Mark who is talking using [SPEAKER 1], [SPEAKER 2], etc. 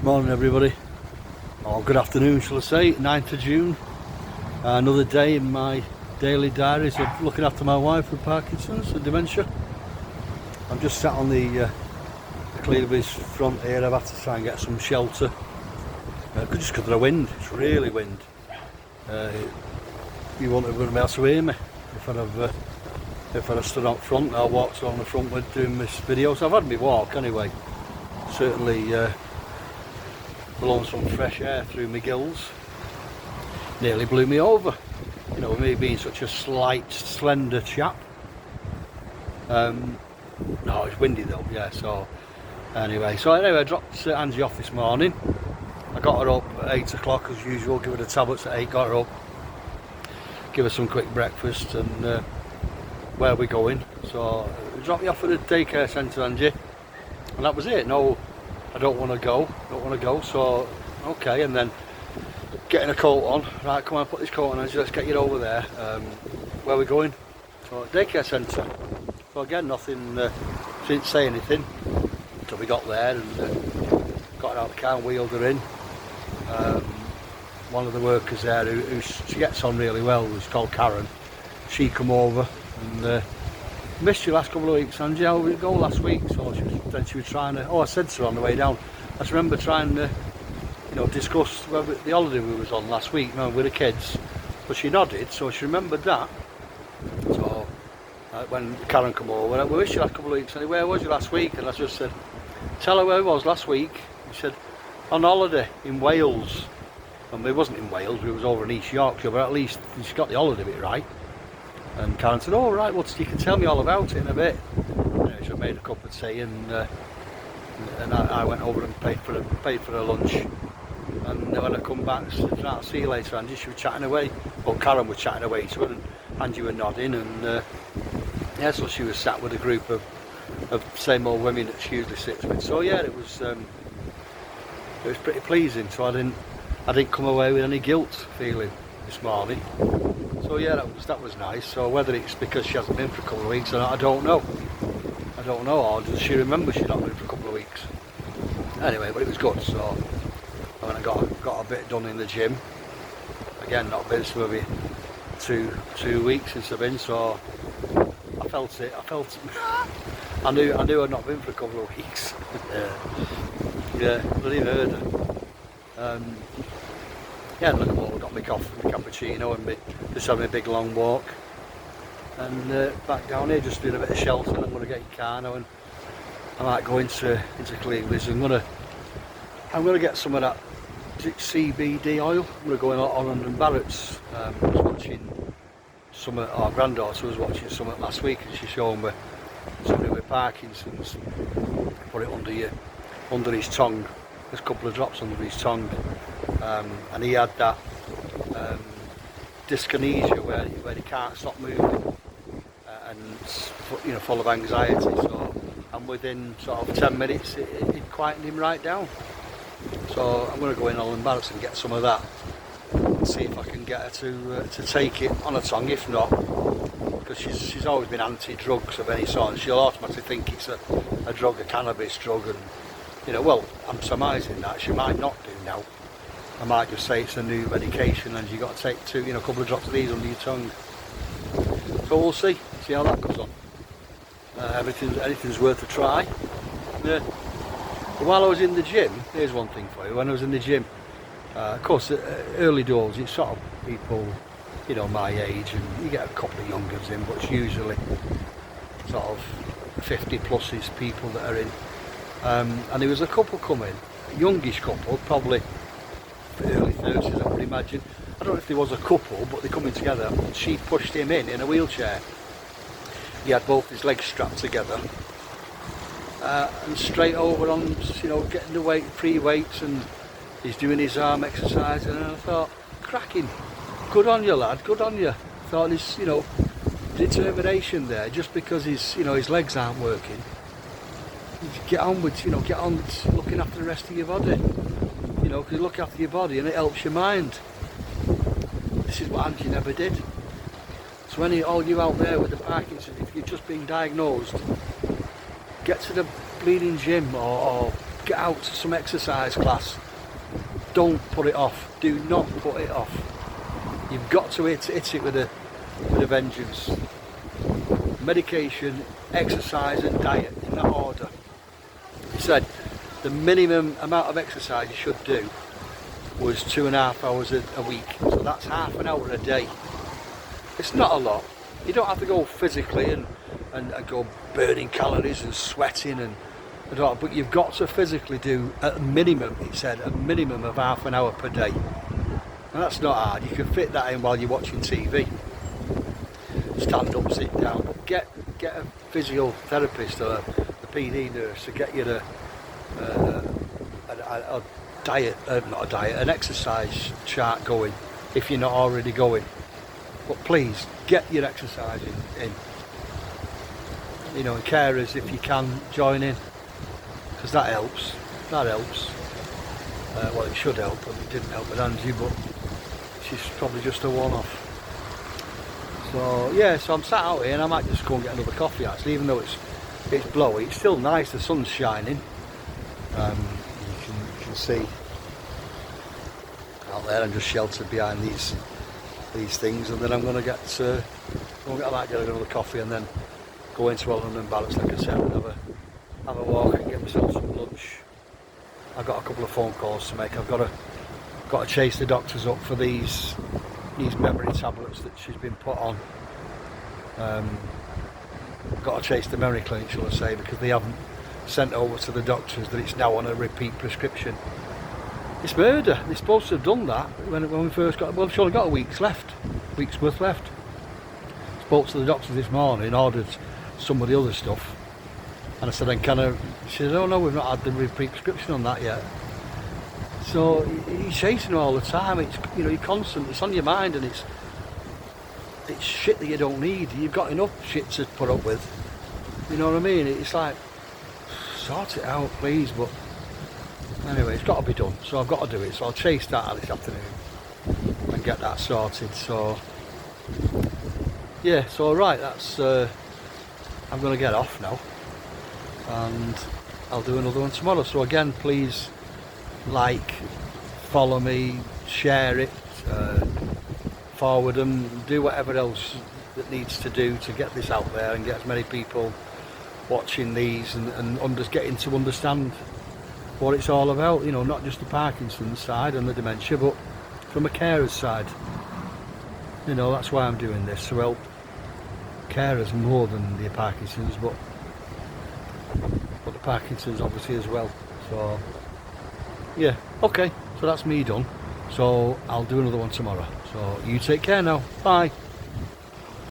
[SPEAKER 1] Morning everybody, or good afternoon shall I say, 9th of June. Another day in my daily diaries of looking after my wife with Parkinson's and dementia. I'm just sat on the Cleaver's front here. I've had to try and get some shelter, just because of the wind. It's really wind. You won't have been able to hear me if I'd have stood up front. I walked on the front with doing this video, so I've had my walk anyway. Certainly blowing some fresh air through my gills. Nearly blew me over, you know, me being such a slight, slender chap. No, it's windy though, yeah. So anyway, I dropped Angie off this morning. I got her up at 8 o'clock as usual, give her the tablets at 8, got her up, give her some quick breakfast, and where are we going? So dropped me off at the daycare centre, Angie, and that was it. No, I don't want to go, so okay. And then getting a coat on, right, come on, put this coat on, Angie, let's get you over there. Where are we going? So daycare centre. So again, nothing, didn't say anything until we got there, and got her out of the car and wheeled her in. One of the workers there who she gets on really well, who's called Karen, she come over and missed you last couple of weeks, Angie. How did it go last week? So she was trying to, I said to her on the way down, I just remember trying to, you know, discuss the holiday we was on last week, you know, with the kids. But she nodded, so she remembered that. So when Karen come over, we missed you last couple of weeks, and where was you last week? And I just said, tell her where I was last week. She said, on holiday in Wales. And we wasn't in Wales, we was over in East Yorkshire, but at least she got the holiday bit right. And Karen said, oh right, well you can tell me all about it in a bit. You know, she made a cup of tea, and I went over and paid for her lunch. And when I come back, I said, I'll see you later, Angie. She was chatting away. Well, Karen was chatting away to her, and Angie was nodding, and yeah, so she was sat with a group of same old women that she usually sits with. So yeah, it was pretty pleasing. So I didn't come away with any guilt feeling this morning. So yeah, that was nice. So whether it's because she hasn't been for a couple of weeks or not, I don't know. Or does she remember she's not been for a couple of weeks? Anyway, but it was good. So I got a bit done in the gym. Again, not been for maybe two weeks since I've been. So I felt it. I knew I'd not been for a couple of weeks. Yeah, bloody murder. Yeah, look at what, got my coffee, my cappuccino, and just having a big long walk. And back down here, just doing a bit of shelter. I'm going to get your car now, and I might go into Cleveland's. I'm going to get some of that CBD oil. I'm going to go in on Barrett's. I was watching some of our granddaughter was watching some last week, and she showed me somebody with Parkinson's. Put it under his tongue. There's a couple of drops under his tongue, and he had that dyskinesia where he can't stop moving, and you know, full of anxiety. So, and within sort of 10 minutes, it quietened him right down. So I'm going to go in Holland Barracks and get some of that, and see if I can get her to take it on her tongue. If not, because she's always been anti-drugs of any sort, and she'll automatically think it's a drug, a cannabis drug, and you know, well, I'm surmising that she might not do now. I might just say it's a new medication and you've got to take a couple of drops of these under your tongue. So we'll see how that goes on. Anything's worth a try. Yeah. But while I was in the gym, here's one thing for you. When I was in the gym, of course, early doors, it's sort of people, you know, my age, and you get a couple of youngers in, but it's usually sort of 50 pluses people that are in. And there was a couple coming, a youngish couple, probably early 30s, I would imagine. I don't know if there was a couple, but they're coming together. She pushed him in a wheelchair. He had both his legs strapped together, and straight over on, you know, getting the free weights, and he's doing his arm exercise. And I thought, cracking, good on you, lad, good on you. I thought there's, you know, determination there, just because his legs aren't working. Get on with looking after the rest of your body, you know, because you look after your body and it helps your mind. This is what Angie never did. So all you out there with the Parkinson's, if you've just been diagnosed, get to the bleeding gym or get out to some exercise class. Don't put it off. Do not put it off. You've got to hit it with a vengeance. Medication, exercise and diet in that order. He said the minimum amount of exercise you should do was 2.5 hours a week. So that's half an hour a day. It's not a lot. You don't have to go physically and go burning calories and sweating and all, but you've got to physically do at minimum, he said, a minimum of half an hour per day. And that's not hard. You can fit that in while you're watching TV. Stand up, sit down, but get a physiotherapist or a PD nurse to get you a diet, not a diet, an exercise chart going if you're not already going. But please get your exercise in. You know, and carers, if you can, join in, because that helps. Well, it should help, but it didn't help with Angie, but she's probably just a one-off. So yeah, so I'm sat out here and I might just go and get another coffee actually, even though it's blowy. It's still nice, the sun's shining. You can see out there. I'm just sheltered behind these things, and then I'm gonna get I might get another coffee and then go into Welland and Balance, like I said, and have a walk and get myself some lunch. I've got a couple of phone calls to make. I've got to chase the doctors up for these memory tablets that she's been put on. Got to chase the memory clinic, shall I say, because they haven't sent over to the doctors that it's now on a repeat prescription. It's murder. They're supposed to have done that when we first got. Well, we've only got a week's worth left. Spoke to the doctor this morning, ordered some of the other stuff, and I said, "And can I?" She said, "Oh no, we've not had the repeat prescription on that yet." So you're chasing her all the time. It's, you know, you're constant. It's on your mind, and it's shit that you don't need. You've got enough shit to put up with. You know what I mean? It's like, sort it out, please. But anyway, it's got to be done. So I've got to do it. So I'll chase that this afternoon and get that sorted. So yeah. So right, that's. I'm going to get off now, and I'll do another one tomorrow. So again, please like, follow me, share it, forward them, do whatever else that needs to do to get this out there and get as many people watching these and just getting to understand what it's all about. You know, not just the Parkinson's side and the dementia, but from a carer's side. You know, that's why I'm doing this, to help carers more than the Parkinson's, but the Parkinson's obviously as well. So yeah, okay, so that's me done. So I'll do another one tomorrow. So you take care now. Bye.